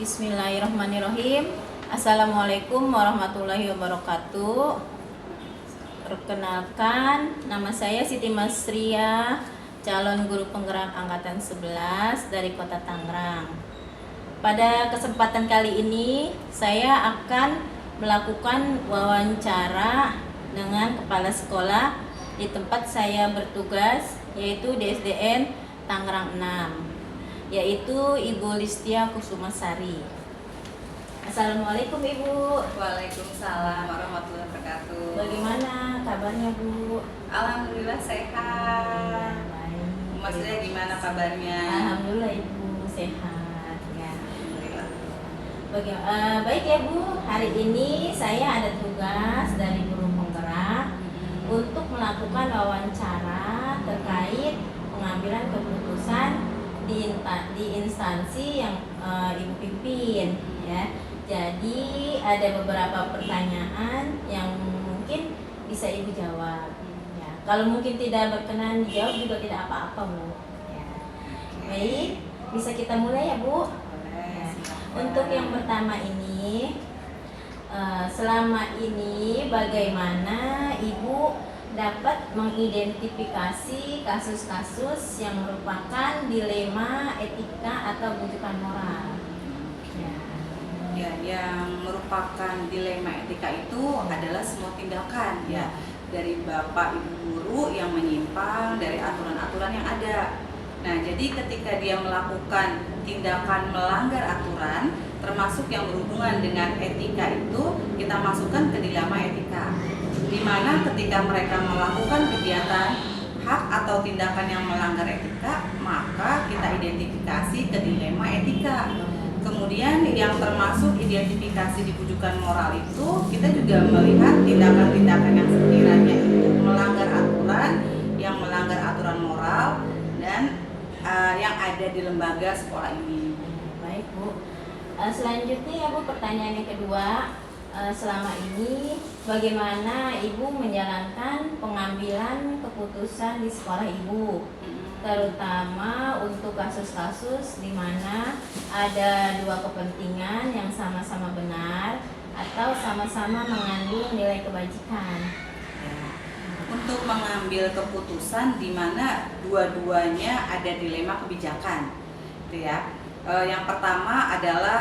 Bismillahirrahmanirrahim. Assalamualaikum warahmatullahi wabarakatuh. Perkenalkan, nama saya Siti Masria, calon guru penggerak angkatan 11 dari Kota Tangerang. Pada kesempatan kali ini, saya akan melakukan wawancara dengan kepala sekolah di tempat saya bertugas, yaitu di SDN Tangerang 6. Yaitu Ibu Listia Kusumasari. Assalamualaikum Ibu. Waalaikumsalam warahmatullahi wabarakatuh. Bagaimana kabarnya Bu? Alhamdulillah sehat. Baik. Maksudnya gimana kabarnya? Alhamdulillah Ibu sehat ya. Alhamdulillah. Baik ya Bu, hari ini saya ada tugas dari guru penggerak untuk melakukan wawancara terkait pengambilan keputusan di instansi yang Ibu pimpin ya. Jadi ada beberapa pertanyaan yang mungkin bisa Ibu jawab ya. Kalau mungkin tidak berkenan dijawab juga tidak apa-apa Bu ya. Baik, bisa kita mulai ya Bu. Boleh. Untuk yang pertama ini, selama ini bagaimana Ibu dapat mengidentifikasi kasus-kasus yang merupakan dilema etika atau bujukan moral? Ya, yang merupakan dilema etika itu adalah semua tindakan ya dari Bapak Ibu guru yang menyimpang dari aturan-aturan yang ada. Nah, jadi ketika dia melakukan tindakan melanggar aturan, termasuk yang berhubungan dengan etika itu, kita masukkan ke dilema etika. Di mana ketika mereka melakukan kegiatan hak atau tindakan yang melanggar etika, maka kita identifikasi ke dilema etika. Kemudian yang termasuk identifikasi di bujukan moral itu, kita juga melihat tindakan-tindakan yang sekiranya itu melanggar aturan, yang melanggar aturan moral dan yang ada di lembaga sekolah ini. Baik Bu. Selanjutnya ya Bu, pertanyaan yang kedua. Selama ini bagaimana Ibu menjalankan pengambilan keputusan di sekolah Ibu, terutama untuk kasus-kasus di mana ada dua kepentingan yang sama-sama benar atau sama-sama mengandung nilai kebajikan. Untuk mengambil keputusan di mana dua-duanya ada dilema kebijakan, gitu ya. Yang pertama adalah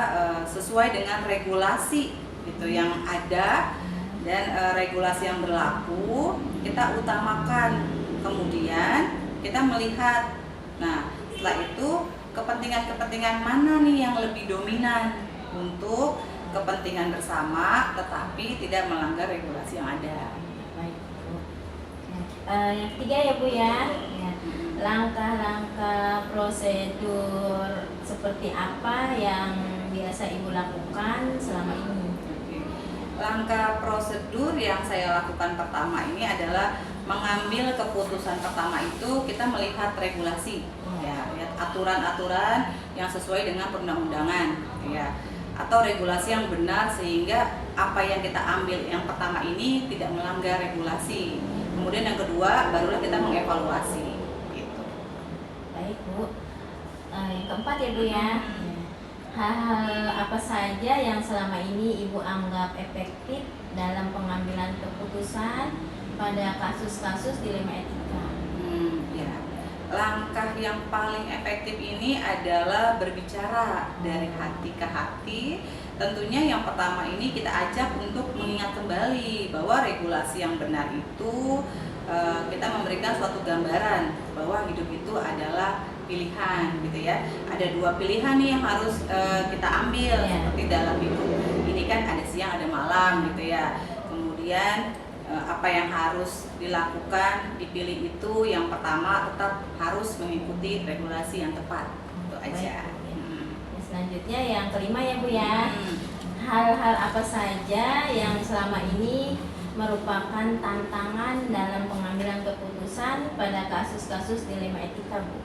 sesuai dengan regulasi gitu yang ada dan regulasi yang berlaku kita utamakan. Kemudian kita melihat, nah setelah itu kepentingan-kepentingan mana nih yang lebih dominan untuk kepentingan bersama tetapi tidak melanggar regulasi yang ada. Baik Bu. Yang ketiga ya Bu ya. Langkah-langkah prosedur seperti apa yang biasa Ibu lakukan selama ini? Langkah prosedur yang saya lakukan pertama ini adalah mengambil keputusan pertama itu kita melihat regulasi ya, lihat aturan-aturan yang sesuai dengan perundang-undangan ya, atau regulasi yang benar sehingga apa yang kita ambil yang pertama ini tidak melanggar regulasi. Kemudian yang kedua barulah kita mengevaluasi gitu. Baik Bu. Yang keempat ya Bu ya. Hal-hal apa saja yang selama ini Ibu anggap efektif dalam pengambilan keputusan pada kasus-kasus dilema etika? Ya. Langkah yang paling efektif ini adalah berbicara dari hati ke hati. Tentunya yang pertama ini kita ajak untuk mengingat kembali bahwa regulasi yang benar itu kita memberikan suatu gambaran bahwa hidup itu adalah pilihan gitu ya. Ada dua pilihan nih yang harus kita ambil seperti dalam hidup ini kan ada siang ada malam gitu ya. Kemudian apa yang harus dilakukan dipilih itu yang pertama tetap harus mengikuti regulasi yang tepat. Itu aja. Selanjutnya yang kelima ya Bu ya. Hal-hal apa saja yang selama ini merupakan tantangan dalam pengambilan keputusan pada kasus-kasus dilema etika Bu?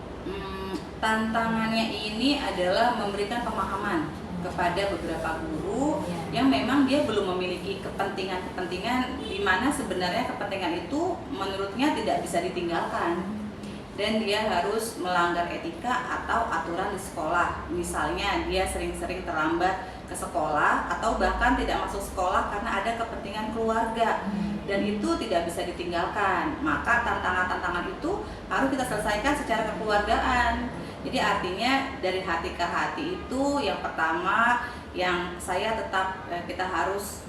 Tantangannya ini adalah memberikan pemahaman kepada beberapa guru yang memang dia belum memiliki kepentingan-kepentingan di mana sebenarnya kepentingan itu menurutnya tidak bisa ditinggalkan. dan dia harus melanggar etika atau aturan di sekolah. Misalnya dia sering-sering terlambat ke sekolah atau bahkan tidak masuk sekolah karena ada kepentingan keluarga, dan itu tidak bisa ditinggalkan. Maka tantangan-tantangan itu harus kita selesaikan secara kekeluargaan. Jadi artinya dari hati ke hati itu yang pertama yang saya tetap kita harus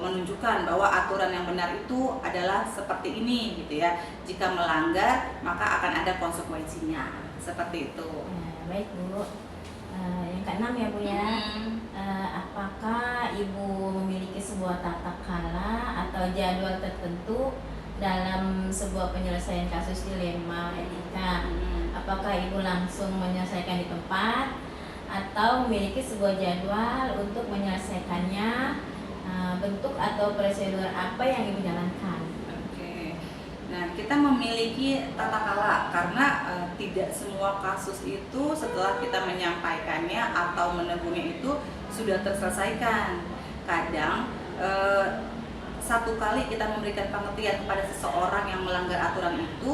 menunjukkan bahwa aturan yang benar itu adalah seperti ini gitu ya. Jika melanggar maka akan ada konsekuensinya, seperti itu. Baik Bu. Yang keenam ya Bu ya. Apakah Ibu memiliki sebuah tata krala atau jadwal tertentu dalam sebuah penyelesaian kasus dilema etika? Apakah Ibu langsung menyelesaikan di tempat atau memiliki sebuah jadwal untuk menyelesaikannya? Bentuk atau prosedur apa yang Ibu jalankan? Oke. Nah, kita memiliki tata krala karena tidak semua kasus itu setelah kita menyampaikannya atau menegurnya itu sudah terselesaikan. Kadang satu kali kita memberikan pengertian kepada seseorang yang melanggar aturan itu,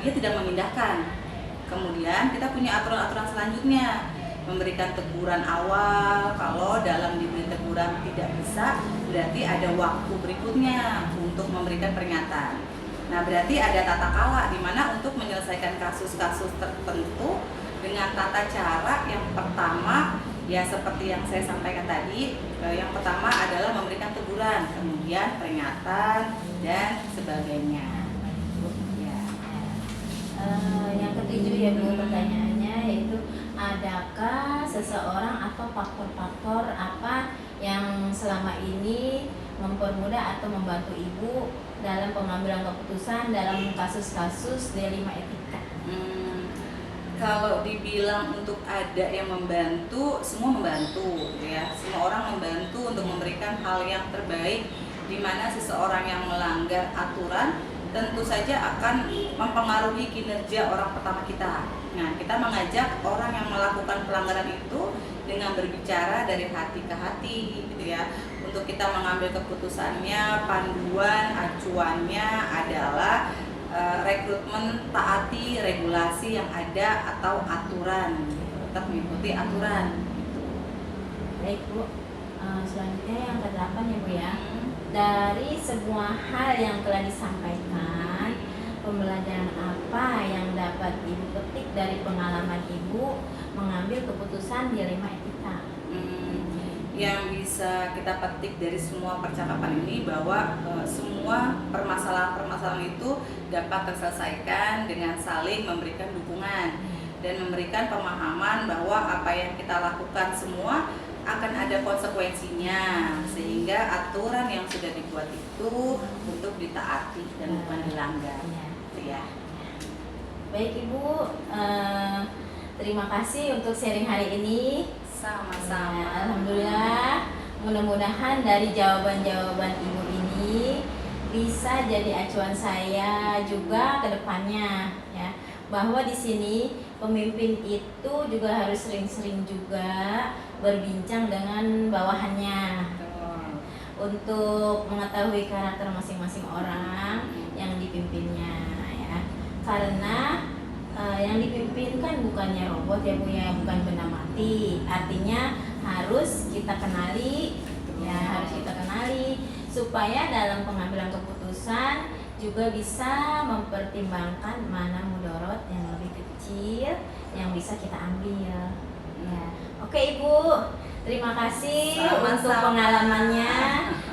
dia tidak memindahkan. Kemudian kita punya aturan-aturan selanjutnya, memberikan teguran awal. Kalau dalam diberi teguran tidak bisa, berarti ada waktu berikutnya untuk memberikan peringatan. Nah, berarti ada tata krala di mana untuk menyelesaikan kasus-kasus tertentu dengan tata cara yang pertama ya seperti yang saya sampaikan tadi. Yang pertama adalah memberikan teguran, kemudian peringatan dan sebagainya. Yang ketujuh ya Bu, pertanyaannya yaitu adakah seseorang atau faktor-faktor apa yang selama ini mempermudah atau membantu Ibu dalam pengambilan keputusan dalam kasus-kasus dilema etika? Kalau dibilang untuk ada yang membantu, semua membantu ya. Semua orang membantu untuk memberikan hal yang terbaik, di mana seseorang yang melanggar aturan tentu saja akan mempengaruhi kinerja orang pertama kita. Nah, kita mengajak orang yang melakukan pelanggaran itu dengan berbicara dari hati ke hati gitu ya. Untuk kita mengambil keputusannya, panduan acuannya adalah rekrutmen taati regulasi yang ada atau aturan. Tetap mengikuti aturan. Baik Bu. Selanjutnya yang ke-8 ya Bu ya. Dari semua hal yang telah disampaikan, pembelajaran apa yang dapat Ibu petik dari pengalaman Ibu mengambil keputusan dilema etika? Yang bisa kita petik dari semua percakapan ini bahwa semua permasalahan-permasalahan itu dapat terselesaikan dengan saling memberikan dukungan dan memberikan pemahaman bahwa apa yang kita lakukan semua akan ada konsekuensinya, sehingga aturan yang sudah dibuat itu untuk ditaati dan bukan dilanggar. Ya. Baik Ibu, terima kasih untuk sharing hari ini. Sama-sama. Alhamdulillah, mudah-mudahan dari jawaban-jawaban Ibu ini bisa jadi acuan saya juga ke depannya ya, bahwa di sini pemimpin itu juga harus sering-sering juga berbincang dengan bawahannya untuk mengetahui karakter masing-masing orang yang dipimpinnya ya. Karena yang dipimpin kan bukannya robot ya Bu ya, bukan benda mati. Artinya harus kita kenali ya, harus kita kenali supaya dalam pengambilan keputusan juga bisa mempertimbangkan mana mudorot yang lebih kecil yang bisa kita ambil ya. Oke Ibu, terima kasih untuk pengalamannya,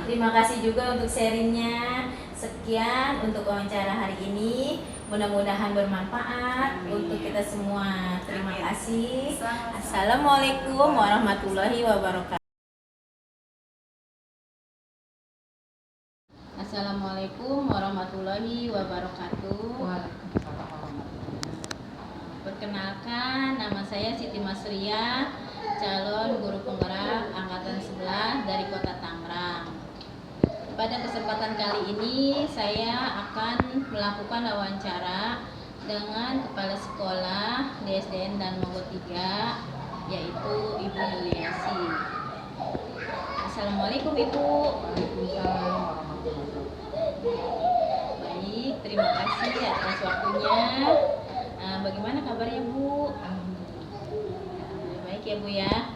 terima kasih juga untuk sharingnya. Sekian untuk wawancara hari ini, mudah-mudahan bermanfaat untuk kita semua. Terima kasih. Assalamualaikum warahmatullahi wabarakatuh. Assalamualaikum warahmatullahi wabarakatuh. Perkenalkan, nama saya Siti Masria, calon guru penggerak angkatan 11 dari Kota Tangerang. Pada kesempatan kali ini saya akan melakukan wawancara dengan kepala sekolah di SDN dan Mogot 3, yaitu Ibu Yuliasi. Assalamualaikum Ibu. Baik, terima kasih atas waktunya. bagaimana kabarnya Bu? Baik ya Bu ya.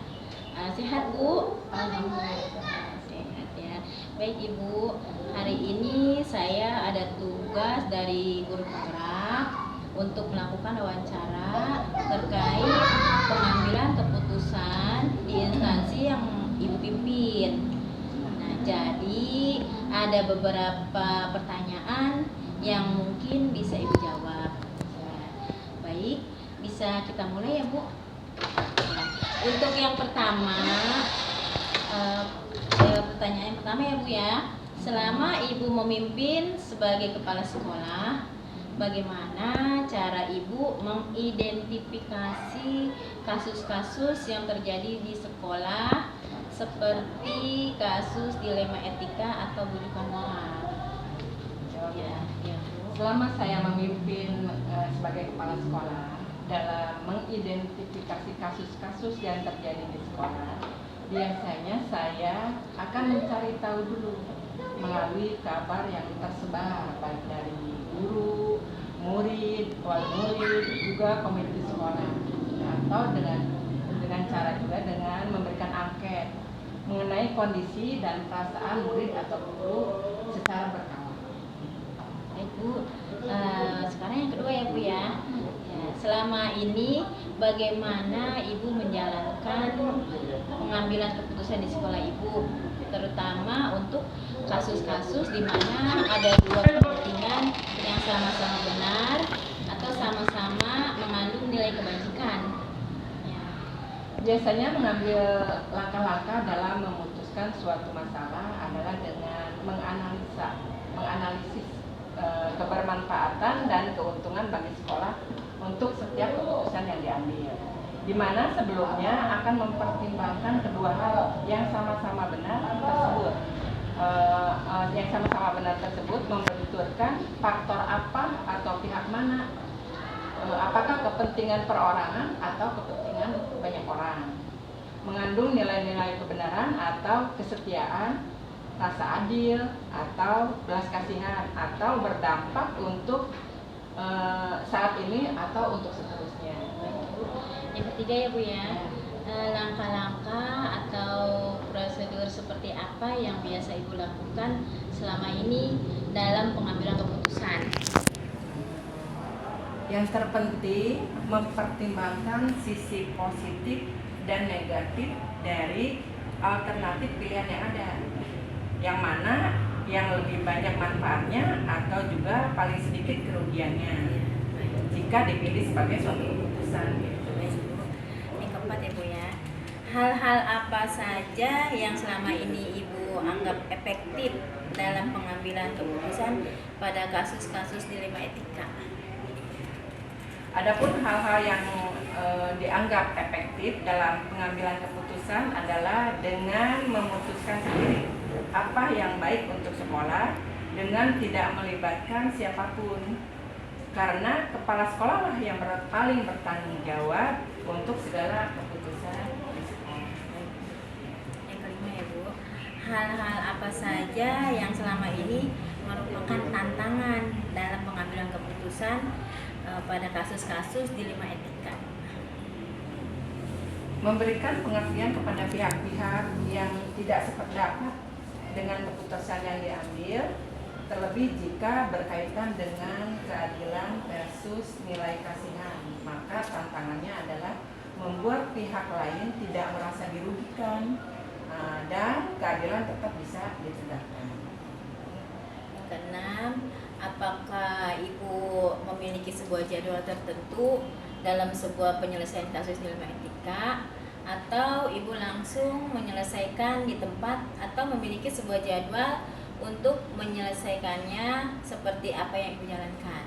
Sehat Bu? Sehat ya. Baik Ibu, hari ini saya ada tugas dari guru penggerak untuk melakukan wawancara terkait pengambilan keputusan di instansi yang Ibu pimpin. Nah, jadi ada beberapa pertanyaan yang mungkin bisa Ibu jawab. Baik, bisa kita mulai ya Bu. Untuk yang pertama, pertanyaan yang pertama ya Bu ya. Selama Ibu memimpin sebagai kepala sekolah, bagaimana cara Ibu mengidentifikasi kasus-kasus yang terjadi di sekolah seperti kasus dilema etika atau bujukan moral? Ya, Bu. Selama saya memimpin sebagai kepala sekolah dalam mengidentifikasi kasus-kasus yang terjadi di sekolah, biasanya saya akan mencari tahu dulu melalui kabar yang tersebar baik dari guru, murid, wali murid, juga komite sekolah, atau dengan cara juga dengan memberikan angket mengenai kondisi dan perasaan murid atau guru secara berkala. Baik Bu, sekarang yang kedua ya Bu ya. Selama ini bagaimana Ibu menjalankan pengambilan keputusan di sekolah Ibu, terutama untuk kasus-kasus di mana ada dua kepentingan yang sama-sama benar atau sama-sama mengandung nilai kebajikan. Ya. Biasanya mengambil langkah-langkah dalam memutuskan suatu masalah adalah dengan menganalisis kebermanfaatan dan keuntungan bagi sekolah untuk setiap keputusan yang diambil, di mana sebelumnya akan mempertimbangkan kedua hal yang sama-sama benar tersebut, membenturkan faktor apa atau pihak mana, apakah kepentingan perorangan atau kepentingan banyak orang, mengandung nilai-nilai kebenaran atau kesetiaan, rasa adil atau belas kasihan, atau berdampak untuk saat ini atau untuk seterusnya. Yang ketiga ya Bu ya, langkah-langkah atau prosedur seperti apa yang biasa Ibu lakukan selama ini dalam pengambilan keputusan? Yang terpenting mempertimbangkan sisi positif dan negatif dari alternatif pilihan yang ada, yang mana yang lebih banyak manfaatnya atau juga paling sedikit kerugiannya jika dipilih sebagai suatu keputusan. Yang keempat ya Bu ya, hal-hal apa saja yang selama ini Ibu anggap efektif dalam pengambilan keputusan pada kasus-kasus dilema etika? Adapun hal-hal yang dianggap efektif dalam pengambilan keputusan adalah dengan memutuskan sendiri apa yang baik untuk sekolah dengan tidak melibatkan siapapun, karena kepala sekolah lah yang paling bertanggung jawab untuk segala keputusan di sekolah. Yang kelima ya Bu, hal-hal apa saja yang selama ini merupakan tantangan dalam pengambilan keputusan pada kasus-kasus dilema etika? Memberikan pengertian kepada pihak-pihak yang tidak sependapat dengan keputusan yang diambil, terlebih jika berkaitan dengan keadilan versus nilai kasihan, maka tantangannya adalah membuat pihak lain tidak merasa dirugikan dan keadilan tetap bisa ditegakkan. Yang keenam, apakah Ibu memiliki sebuah jadwal tertentu dalam sebuah penyelesaian kasus dilema etika, atau Ibu langsung menyelesaikan di tempat, atau memiliki sebuah jadwal untuk menyelesaikannya seperti apa yang Ibu jalankan?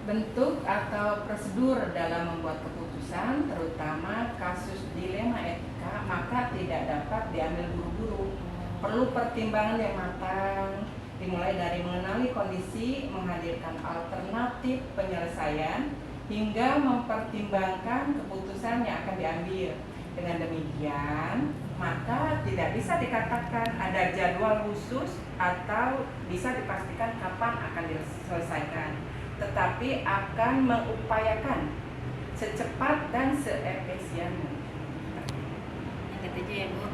Bentuk atau prosedur dalam membuat keputusan, terutama kasus dilema etika, maka tidak dapat diambil buru-buru. Perlu pertimbangan yang matang, dimulai dari mengenali kondisi, menghadirkan alternatif penyelesaian, hingga mempertimbangkan keputusan yang akan diambil. Dengan demikian, maka tidak bisa dikatakan ada jadwal khusus atau bisa dipastikan kapan akan diselesaikan. tetapi akan mengupayakan secepat dan seefisien mungkin. Yang ketujuh ya Bu,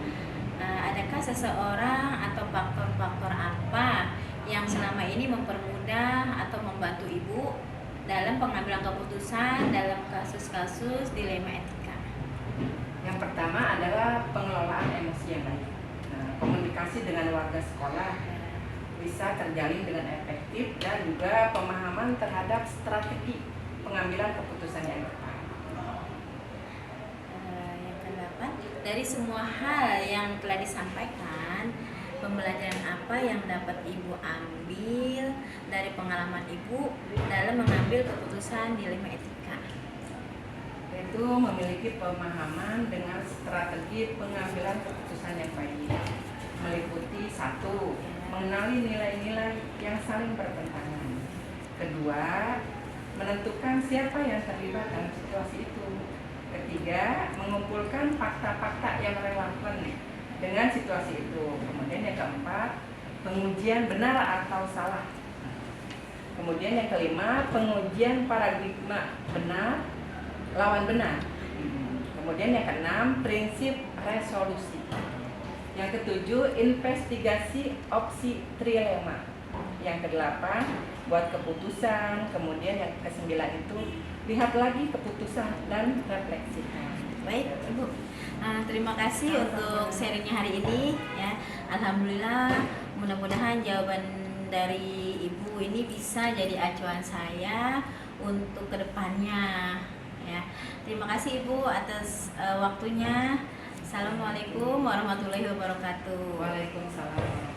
adakah seseorang atau faktor-faktor apa yang selama ini mempermudah atau membantu Ibu dalam pengambilan keputusan dalam kasus-kasus dilema etika? Yang pertama adalah pengelolaan emosi yang baik. Nah, komunikasi dengan warga sekolah bisa terjalin dengan efektif dan juga pemahaman terhadap strategi pengambilan keputusan yang tepat. Yang kedelapan, dari semua hal yang telah disampaikan, pembelajaran apa yang dapat Ibu ambil dari pengalaman Ibu dalam mengambil keputusan dilema etika? Yaitu memiliki pemahaman dengan strategi pengambilan keputusan yang baik, meliputi 1. Mengenali nilai-nilai yang saling bertentangan. 2. Menentukan siapa yang terlibat dalam situasi itu. 3. Mengumpulkan fakta-fakta yang relevan dengan situasi itu. Kemudian yang keempat, pengujian benar atau salah. Kemudian yang kelima, pengujian paradigma benar lawan benar. Kemudian yang keenam, prinsip resolusi. Yang ketujuh, investigasi opsi trilema. Yang kedelapan, buat keputusan. Kemudian yang kesembilan itu, lihat lagi keputusan dan refleksikan. Baik Ibu, terima kasih untuk sharingnya hari ini ya. Alhamdulillah, mudah-mudahan jawaban dari Ibu ini bisa jadi acuan saya untuk kedepannya ya. Terima kasih Ibu atas waktunya. Assalamualaikum warahmatullahi wabarakatuh. Waalaikumsalam.